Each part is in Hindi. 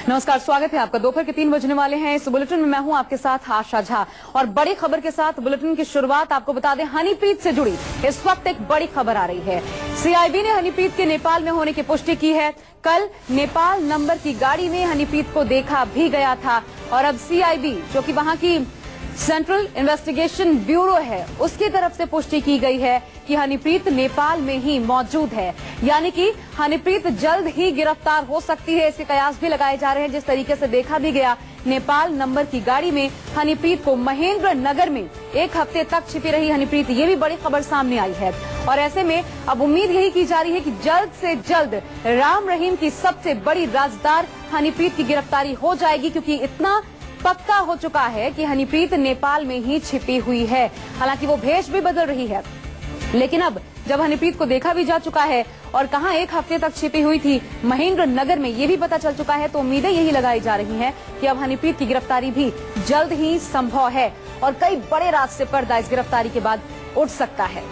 नमस्कार, स्वागत है आपका। दोपहर के 3 बजने वाले हैं। इस बुलेटिन में मैं हूं आपके साथ आशा झा और बड़ी खबर के साथ बुलेटिन की शुरुआत आपको बता दें हनीप्रीत से जुड़ी इस वक्त एक बड़ी खबर आ रही है। सीआईबी ने हनीप्रीत के नेपाल में होने की पुष्टि की है। कल नेपाल नंबर की गाड़ी में हनीप्रीत को देखा भी गया था और अब सीआईबी जो कि वहां की सेंट्रल इन्वेस्टिगेशन ब्यूरो है उसकी तरफ से पुष्टि की गई है कि हनीप्रीत नेपाल में ही मौजूद है, यानी कि हनीप्रीत जल्द ही गिरफ्तार हो सकती है। इसके कयास भी लगाए जा रहे हैं। जिस तरीके से देखा भी गया नेपाल नंबर की गाड़ी में हनीप्रीत को महेंद्र नगर में एक हफ्ते तक छिपी रही हनीप्रीत, ये भी बड़ी खबर सामने आई है और ऐसे में अब उम्मीद यही की जा रही है कि जल्द से जल्द राम रहीम की सबसे बड़ी राजदार हनीप्रीत की गिरफ्तारी हो जाएगी, क्योंकि इतना पक्का हो चुका है कि हनीप्रीत नेपाल में ही छिपी हुई है। हालांकि वो भेष भी बदल रही है, लेकिन अब जब हनीप्रीत को देखा भी जा चुका है और कहां एक हफ्ते तक छिपी हुई थी महेंद्र नगर में, ये भी पता चल चुका है, तो उम्मीदें यही लगाई जा रही हैं कि अब हनीप्रीत की गिरफ्तारी भी जल्द ही संभव है और कई बड़े राज से पर्दा इस गिरफ्तारी के बाद उठ सकता है।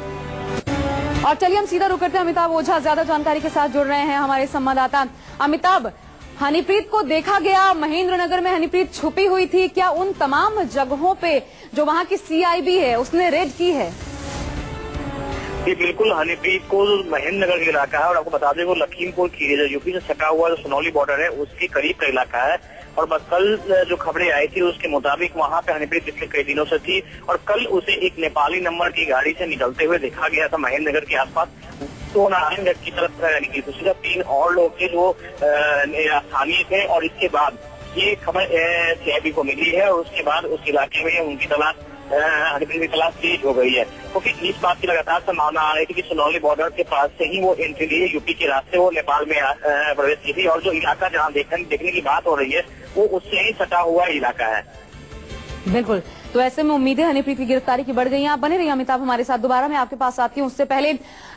और चलिए हम सीधा रुक करते हैं। अमिताभ ओझा ज्यादा जानकारी के साथ जुड़ रहे हैं, हमारे संवाददाता। अमिताभ, हनीप्रीत को देखा गया महेंद्र नगर में, हनीप्रीत छुपी हुई थी, क्या उन तमाम जगहों पे जो वहां की सीआईबी है उसने रेड की है? जी बिल्कुल, हनीप्रीत को महेंद्र नगर का इलाका है और आपको बता दें वो लखीमपुर खीरी जो यूपी से सटा हुआ जो सोनौली बॉर्डर है उसके करीब का इलाका है। और बस कल जो खबरें आई थी उसके मुताबिक वहां पे हनीप्रीत पिछले कई दिनों से थी और कल उसे एक नेपाली नंबर की गाड़ी से निकलते हुए देखा गया था महेंद्र नगर के आसपास। तो नारायणगढ़ की तरफ यानी कि सिर्फ 3 और लोग थे जो स्थानीय थे और इसके बाद ये खबर सीआईबी को मिली है और उसके बाद उस इलाके में उनकी तलाश हनीप्रीत की तलाश तेज हो गई है, क्योंकि इस बात की लगातार संभावना आ रही थी कि सोनौली बॉर्डर के पास से ही वो एंट्री लिए यूपी के रास्ते वो नेपाल में प्रवेश की थी और जो इलाका जहाँ देखने की बात हो रही है वो उससे ही सटा हुआ इलाका है। बिल्कुल, तो ऐसे में उम्मीदें हनीप्रीत की गिरफ्तारी की बढ़ गई हैं। आप बने रहिए अमिताभ हमारे साथ। दोबारा मैं आपके पास आती हूँ, उससे पहले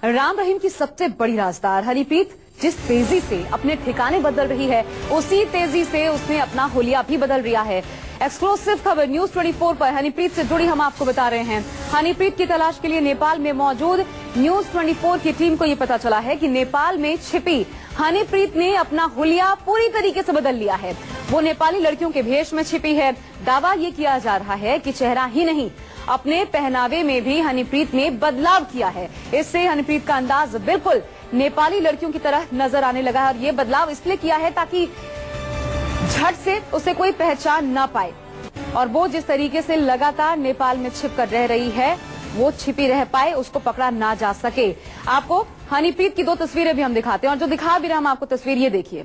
राम रहीम की सबसे बड़ी राजदार हनीप्रीत जिस तेजी से अपने ठिकाने बदल रही है उसी तेजी से उसने अपना हुलिया भी बदल लिया है। एक्सक्लूसिव खबर न्यूज 24 पर हनीप्रीत से जुड़ी हम आपको बता रहे हैं। हनीप्रीत की तलाश के लिए नेपाल में मौजूद न्यूज 24 की टीम को ये पता चला है कि नेपाल में छिपी हनीप्रीत ने अपना हुलिया पूरी तरीके से बदल लिया है। वो नेपाली लड़कियों के भेष में छिपी है। दावा ये किया जा रहा है कि चेहरा ही नहीं, अपने पहनावे में भी हनीप्रीत ने बदलाव किया है। इससे हनीप्रीत का अंदाज बिल्कुल नेपाली लड़कियों की तरह नजर आने लगा है और ये बदलाव इसलिए किया है ताकि झट से उसे कोई पहचान ना पाए और वो जिस तरीके से लगातार नेपाल में छिप कर रह रही है वो छिपी रह पाए, उसको पकड़ा ना जा सके। आपको हनीप्रीत की 2 तस्वीरें भी हम दिखाते हैं और जो दिखा भी रहे हम आपको तस्वीर ये देखिए।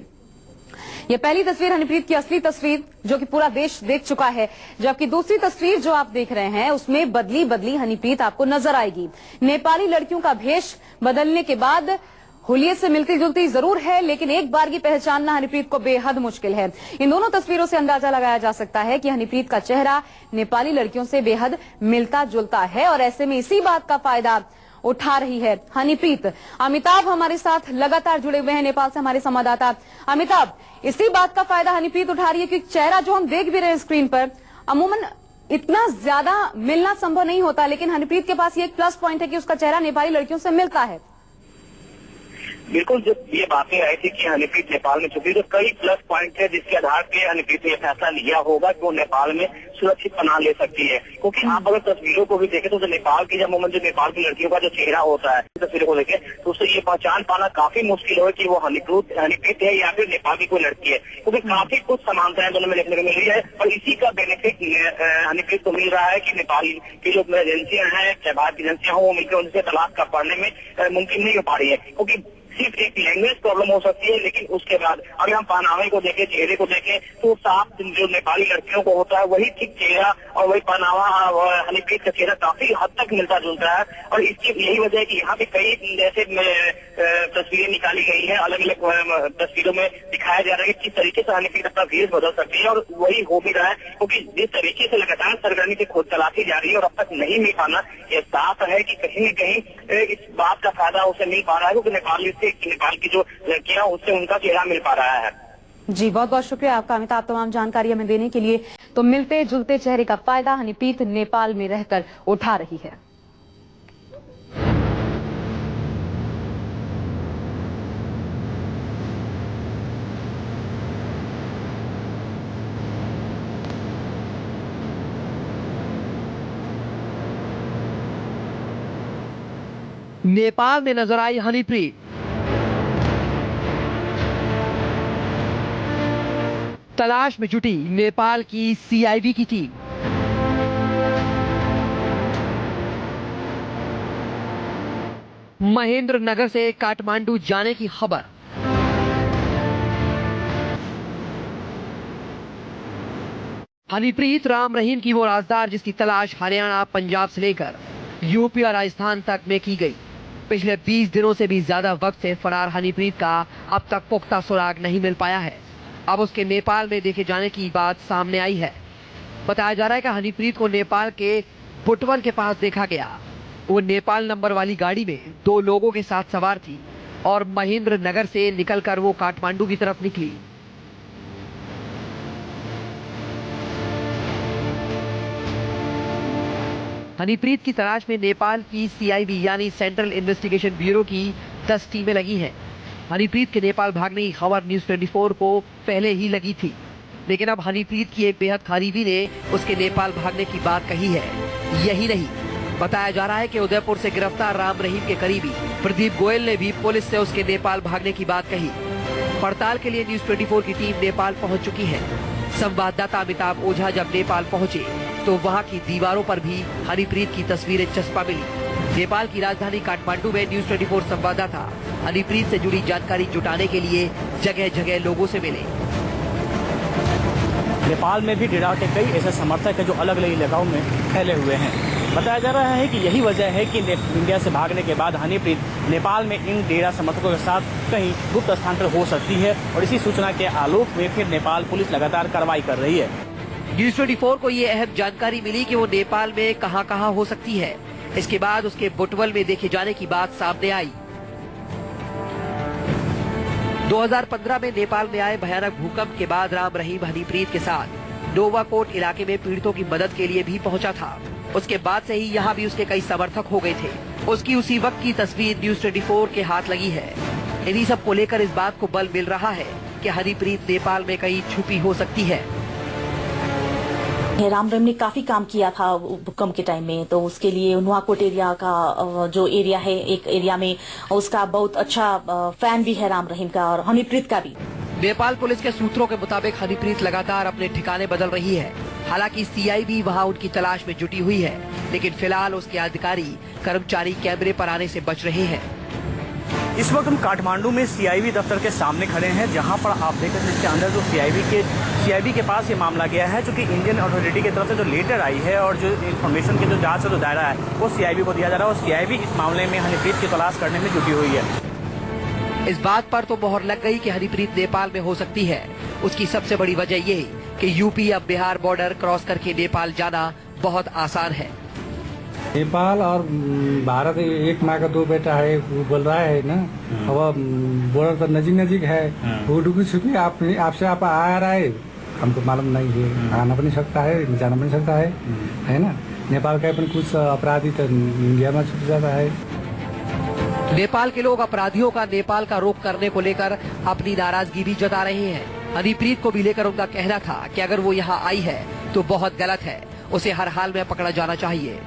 ये पहली तस्वीर हनीप्रीत की असली तस्वीर जो कि पूरा देश देख चुका है, जबकि दूसरी तस्वीर जो आप देख रहे हैं उसमें बदली बदली हनीप्रीत आपको नजर आएगी। नेपाली लड़कियों का भेष बदलने के बाद हुलिये से मिलती जुलती जरूर है, लेकिन एक बार की पहचानना हनीप्रीत को बेहद मुश्किल है। इन दोनों तस्वीरों से अंदाजा लगाया जा सकता है कि हनीप्रीत का चेहरा नेपाली लड़कियों से बेहद मिलता जुलता है और ऐसे में इसी बात का फायदा उठा रही है हनीप्रीत। अमिताभ हमारे साथ लगातार जुड़े हुए हैं नेपाल से, हमारे संवाददाता। अमिताभ, इसी बात का फायदा हनीप्रीत उठा रही है कि चेहरा जो हम देख भी रहे हैं स्क्रीन पर अमूमन इतना ज्यादा मिलना संभव नहीं होता, लेकिन हनीप्रीत के पास ये एक प्लस पॉइंट है कि उसका चेहरा नेपाली लड़कियों से मिलता है। बिल्कुल, जब ये बातें आई थी कि हनीप्रीत नेपाल में छुपी तो कई प्लस पॉइंट है जिसके आधार पे हनीप्रीत ने फैसला लिया होगा कि वो नेपाल में सुरक्षित पनाह ले सकती है। क्योंकि आप अगर तस्वीरों को भी देखें तो नेपाल की जो नेपाल की लड़कियों का जो चेहरा होता है तस्वीरों को देखें तो उससे ये पहचान पाना काफी मुश्किल है कि वो हनीप्रीत है या फिर नेपाल की कोई लड़की है, क्योंकि काफी कुछ समानताएं दोनों में देखने को मिल रही है और इसी का बेनिफिट हनीप्रीत को मिल रहा है कि नेपाल की जो एजेंसियां हैं, चाहे भारत की एजेंसियां हो, वो मिलकर उनसे तलाश कर पाने में मुमकिन नहीं हो पा रही है। क्योंकि सिर्फ एक लैंग्वेज प्रॉब्लम हो सकती है, लेकिन उसके बाद अगर हम पहनावे को देखें, चेहरे को देखें तो साफ जो नेपाली लड़कियों को होता है वही ठीक चेहरा और वही पहनावा हनीप्रीत का चेहरा काफी हद तक मिलता जुलता है। और इसकी यही वजह है कि यहाँ पे कई जैसे तस्वीरें निकाली गई है, अलग अलग तस्वीरों में दिखाया जा रहा है कि किस तरीके से हनीप्रीत अपना भेष बदल सकती है और वही हो भी रहा है, क्योंकि जिस तरीके से लगातार सरगर्मी से खोज तलाशी जा रही है और अब तक नहीं मिल पाना, ये साफ है कि कहीं न कहीं इस बात का फायदा उसे मिल पा रहा है क्योंकि नेपाल की जो लड़कियां उससे उनका चेहरा मिल पा रहा है। जी बहुत बहुत शुक्रिया आपका अमिताभ तमाम जानकारी हमें देने के लिए। तो मिलते जुलते चेहरे का फायदा हनीप्रीत नेपाल में रहकर उठा रही है। नेपाल में नजर आई हनीप्रीत। तलाश में जुटी नेपाल की सीआईबी की टीम। महेंद्र नगर से काठमांडू जाने की खबर। हनीप्रीत राम रहीम की वो राजदार जिसकी तलाश हरियाणा, पंजाब से लेकर यूपी और राजस्थान तक में की गई। पिछले 20 दिनों से भी ज्यादा वक्त से फरार हनीप्रीत का अब तक पुख्ता सुराग नहीं मिल पाया है। अब उसके नेपाल में देखे जाने की बात सामने आई है। बताया जा रहा है कि हनीप्रीत को नेपाल के बुटवल के पास देखा गया। वो नेपाल नंबर वाली गाड़ी में 2 लोगों के साथ सवार थी और महेंद्र नगर से निकलकर वो काठमांडू की तरफ निकली। हनीप्रीत की तलाश में नेपाल की सीआईबी यानी सेंट्रल इन्वेस्टिगेशन ब्यूरो की 10 टीमें लगी हैं। हनीप्रीत के नेपाल भागने की खबर न्यूज़ 24 को पहले ही लगी थी, लेकिन अब हनीप्रीत की एक बेहद करीबी ने उसके नेपाल भागने की बात कही है। यही नहीं, बताया जा रहा है कि उदयपुर से गिरफ्तार राम रहीम के करीबी प्रदीप गोयल ने भी पुलिस से उसके नेपाल भागने की बात कही। पड़ताल के लिए न्यूज़ 24 की टीम नेपाल पहुंच चुकी है। संवाददाता अमिताभ ओझा जब नेपाल पहुंचे तो वहां की दीवारों पर भी हनीप्रीत की तस्वीरें चस्पा मिली। नेपाल की राजधानी काठमांडू में न्यूज़ 24 संवाददाता हनीप्रीत से जुड़ी जानकारी जुटाने के लिए जगह जगह लोगों से मिले। नेपाल में भी डेरा के कई ऐसे समर्थक हैं जो अलग अलग इलाकों में फैले हुए हैं। बताया जा रहा है कि यही वजह है कि इंडिया से भागने के बाद हनीप्रीत नेपाल में इन डेरा समर्थकों के साथ कहीं गुप्त स्थान पर हो सकती है और इसी सूचना के आलोक में फिर नेपाल पुलिस लगातार कार्रवाई कर रही है। न्यूज़ 24 को ये अहम जानकारी मिली कि वो नेपाल में कहां हो सकती है। इसके बाद उसके बुटवल में देखे जाने की बात सामने आई। 2015 में नेपाल में आए भयानक भूकंप के बाद राम रहीम हनीप्रीत के साथ नोवाकोट इलाके में पीड़ितों की मदद के लिए भी पहुंचा था। उसके बाद से ही यहाँ भी उसके कई समर्थक हो गए थे। उसकी उसी वक्त की तस्वीर न्यूज़ 24 के हाथ लगी है। इन्हीं सब को लेकर इस बात को बल मिल रहा है कि हनीप्रीत नेपाल में कहीं छुपी हो सकती है। राम रहीम ने काफी काम किया था भूकंप के टाइम में, तो उसके लिए नुआकोट एरिया का जो एरिया है, एक एरिया में उसका बहुत अच्छा फैन भी है राम रहीम का और हनीप्रीत का भी। नेपाल पुलिस के सूत्रों के मुताबिक हनीप्रीत लगातार अपने ठिकाने बदल रही है। हालांकि सीआईबी वहां उनकी तलाश में जुटी हुई है, लेकिन फिलहाल उसके अधिकारी कर्मचारी कैमरे पर आने से बच रहे हैं। इस वक्त हम काठमांडू में सीआईबी दफ्तर के सामने खड़े हैं, जहां पर आप देख सकते हैं इसके अंदर जो सीआईबी के पास ये मामला गया है, जो कि इंडियन अथॉरिटी की तरफ से जो लेटर आई है और जो इन्फॉर्मेशन के जो जांच का जो दायरा है वो सीआईबी को दिया जा रहा है और सीआईबी इस मामले में हनीप्रीत की तलाश करने में जुटी हुई है। इस बात पर तो मोहर लग गई कि हनीप्रीत नेपाल में हो सकती है। उसकी सबसे बड़ी वजह ये कि यूपी अब बिहार बॉर्डर क्रॉस करके नेपाल जाना बहुत आसान है। नेपाल और भारत एक माँ का 2 बेटा है, वो बोल रहा है ना। अब बॉर्डर तो नजीक है, वो डुबी छुपी आपसे आप आ रहा है, हमको मालूम नहीं है। आना भी नहीं सकता है, जाना भी नहीं सकता है ना। नेपाल का अपन कुछ अपराधी तो इंडिया में छुप जाता है। नेपाल के लोग अपराधियों का नेपाल का रुख करने को लेकर अपनी नाराजगी भी जता रहे हैं। हनीप्रीत को भी लेकर उनका कहना था कि अगर वो यहाँ आई है तो बहुत गलत है, उसे हर हाल में पकड़ा जाना चाहिए।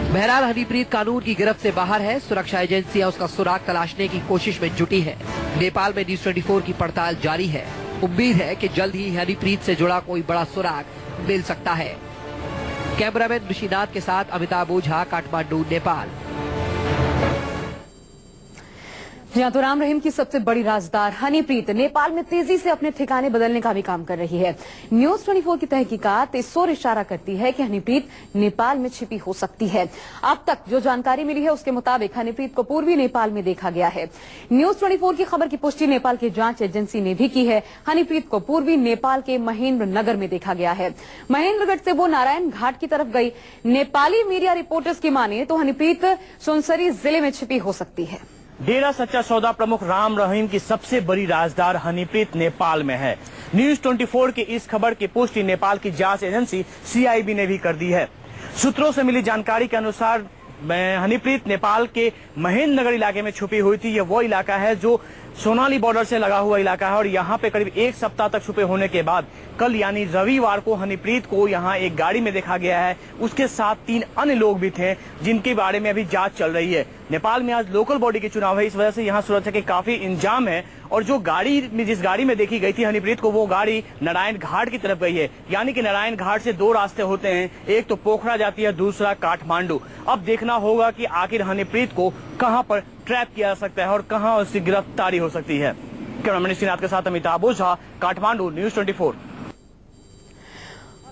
बहरहाल हनीप्रीत कानून की गिरफ्त से बाहर है। सुरक्षा एजेंसियां उसका सुराग तलाशने की कोशिश में जुटी है। नेपाल में न्यूज़ 24 की पड़ताल जारी है। उम्मीद है कि जल्द ही हनीप्रीत से जुड़ा कोई बड़ा सुराग मिल सकता है। कैमरामैन ऋषिनाथ के साथ अमिताभ ओझा, काठमांडू, नेपाल। जी हाँ, तो राम रहीम की सबसे बड़ी राजदार हनीप्रीत नेपाल में तेजी से अपने ठिकाने बदलने का भी काम कर रही है। न्यूज़ 24 की तहकीकात इस ओर इशारा करती है कि हनीप्रीत नेपाल में छिपी हो सकती है। अब तक जो जानकारी मिली है उसके मुताबिक हनीप्रीत को पूर्वी नेपाल में देखा गया है। न्यूज़ 24 की खबर की पुष्टि नेपाल की जांच एजेंसी ने भी की है। हनीप्रीत को पूर्वी नेपाल के महेंद्र नगर में देखा गया है। महेंद्रगढ़ से वो नारायण घाट की तरफ गई। नेपाली मीडिया रिपोर्टर्स की माने तो हनीप्रीत सुनसरी जिले में छिपी हो सकती है। डेरा सच्चा सौदा प्रमुख राम रहीम की सबसे बड़ी राजदार हनीप्रीत नेपाल में है। न्यूज़ 24 की इस खबर की पुष्टि नेपाल की जांच एजेंसी सीआईबी ने भी कर दी है। सूत्रों से मिली जानकारी के अनुसार हनीप्रीत नेपाल के महेंद्रनगर इलाके में छुपी हुई थी। यह वो इलाका है जो सोनाली बॉर्डर से लगा हुआ इलाका है और यहाँ पे करीब एक सप्ताह तक छुपे होने के बाद कल यानी रविवार को हनीप्रीत को यहाँ एक गाड़ी में देखा गया है। उसके साथ 3 अन्य लोग भी थे जिनके बारे में अभी जांच चल रही है। नेपाल में आज लोकल बॉडी के चुनाव है, इस वजह से यहाँ सुरक्षा के काफी इंतजाम है। और जो जिस गाड़ी में देखी गई थी हनीप्रीत को, वो गाड़ी नारायण घाट की तरफ गई है। यानी कि नारायण घाट से 2 रास्ते होते हैं, एक तो पोखरा जाती है, दूसरा काठमांडू। अब देखना होगा कि आखिर हनीप्रीत को कहां पर ट्रैप किया जा सकता है और कहां उसकी गिरफ्तारी हो सकती है। कैमरामैन श्रीनाथ के साथ अमिताभ ओझा, काठमांडू, न्यूज़ 24।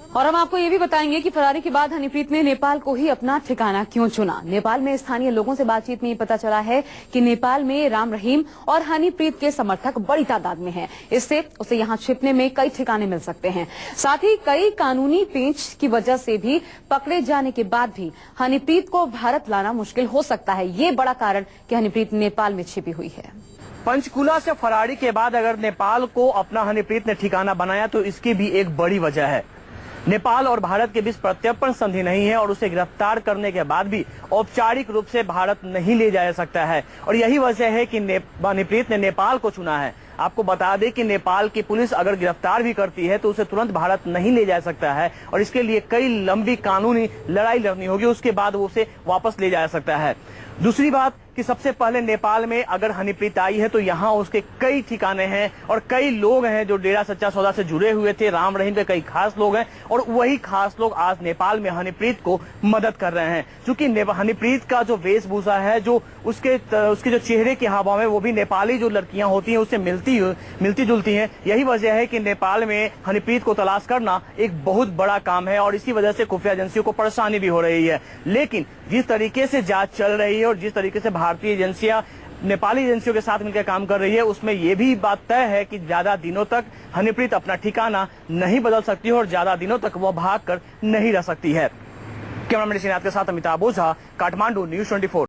और हम आपको ये भी बताएंगे कि फरारी के बाद हनीप्रीत ने नेपाल को ही अपना ठिकाना क्यों चुना। नेपाल में स्थानीय लोगों से बातचीत में ये पता चला है कि नेपाल में राम रहीम और हनीप्रीत के समर्थक बड़ी तादाद में हैं। इससे उसे यहाँ छिपने में कई ठिकाने मिल सकते हैं। साथ ही कई कानूनी पेंच की वजह से भी पकड़े जाने के बाद भी हनीप्रीत को भारत लाना मुश्किल हो सकता है। ये बड़ा कारण कि हनीप्रीत नेपाल में छिपी हुई है। पंचकुला से फरारी के बाद अगर नेपाल को अपना हनीप्रीत ने ठिकाना बनाया तो इसकी भी एक बड़ी वजह है। नेपाल और भारत के बीच प्रत्यर्पण संधि नहीं है और उसे गिरफ्तार करने के बाद भी औपचारिक रूप से भारत नहीं ले जाया सकता है। और यही वजह है कि हनीप्रीत ने नेपाल को चुना है। आपको बता दें कि नेपाल की पुलिस अगर गिरफ्तार भी करती है तो उसे तुरंत भारत नहीं ले जा सकता है और इसके लिए कई लंबी कानूनी लड़ाई लड़नी होगी, उसके बाद वो उसे वापस ले जा सकता है। दूसरी बात कि सबसे पहले नेपाल में अगर हनीप्रीत आई है तो यहाँ उसके कई ठिकाने हैं और कई लोग हैं जो डेरा सच्चा सौदा से जुड़े हुए थे। राम रहीम के कई खास लोग हैं और वही खास लोग आज नेपाल में हनीप्रीत को मदद कर रहे हैं। क्योंकि हनीप्रीत का जो वेशभूषा है, जो उसके जो चेहरे के हावभाव है, वो भी नेपाली जो लड़कियां होती हैं उससे मिलती जुलती हैं। यही वजह है कि नेपाल में हनीप्रीत को तलाश करना एक बहुत बड़ा काम है और इसी वजह से खुफिया एजेंसियों को परेशानी भी हो रही है। लेकिन जिस तरीके से जांच चल रही है और जिस तरीके से भारतीय एजेंसियां नेपाली एजेंसियों के साथ मिलकर काम कर रही है, उसमें यह भी बात तय है कि ज्यादा दिनों तक हनीप्रीत अपना ठिकाना नहीं बदल सकती है और ज्यादा दिनों तक वह भाग कर नहीं रह सकती है। कैमरामैन श्रीनाथ के साथ अमिताभ ओझा, काठमांडू, न्यूज़ 24।